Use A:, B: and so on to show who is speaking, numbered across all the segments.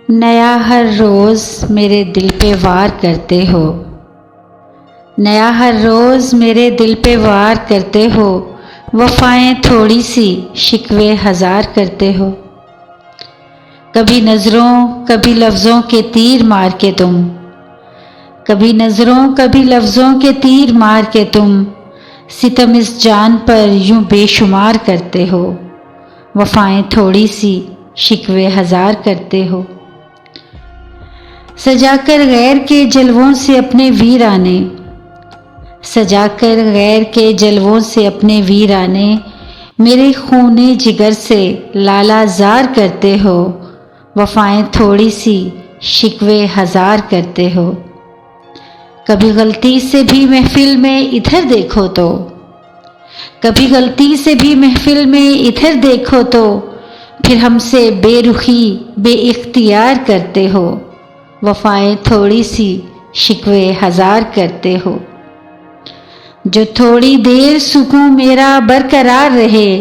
A: नया हर रोज़ मेरे दिल पे वार करते हो, नया हर रोज़ मेरे दिल पे वार करते हो। वफ़ाएं थोड़ी सी शिकवे हज़ार करते हो। कभी नज़रों कभी लफ्ज़ों के तीर मार के तुम, कभी नज़रों कभी लफ्ज़ों के तीर मार के तुम सितम इस जान पर यूं बेशुमार करते हो। वफ़ाएं थोड़ी सी शिकवे हज़ार करते हो। सजाकर गैर के जलवों से अपने वीराने, सजाकर गैर के जलवों से अपने वीराने मेरे खूने जिगर से लालाज़ार करते हो। वफ़ाएं थोड़ी सी शिकवे हज़ार करते हो। कभी गलती से भी महफिल में इधर देखो तो, कभी गलती से भी महफिल में इधर देखो तो फिर हमसे बेरुखी बेइख्तियार करते हो। वफ़ाएं थोड़ी सी शिकवे हज़ार करते हो। जो थोड़ी देर सुकून मेरा बरकरार रहे,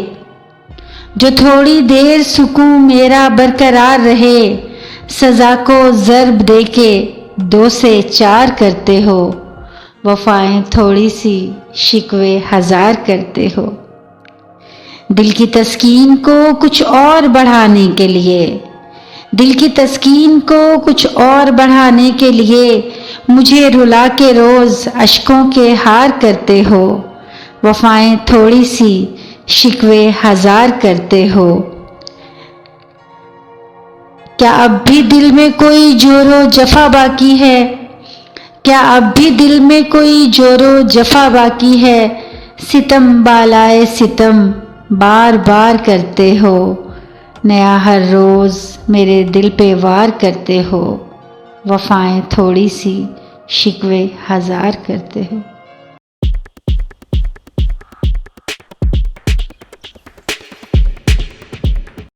A: जो थोड़ी देर सुकून मेरा बरकरार रहे सज़ा को ज़र्ब देके 2 से 4 करते हो। वफ़ाएं थोड़ी सी शिकवे हज़ार करते हो। दिल की तस्कीन को कुछ और बढ़ाने के लिए, दिल की तस्कीन को कुछ और बढ़ाने के लिए मुझे रुला के रोज़ अश्कों के हार करते हो। वफ़ाएं थोड़ी सी शिकवे हज़ार करते हो। क्या अब भी दिल में कोई जोरो जफ़ा बाकी है, क्या अब भी दिल में कोई जोरो जफ़ा बाकी है। सितम बालाए सितम बार बार करते हो। नया हर रोज़ मेरे दिल पे वार करते हो। वफ़ाएं थोड़ी सी शिकवे हज़ार करते हो।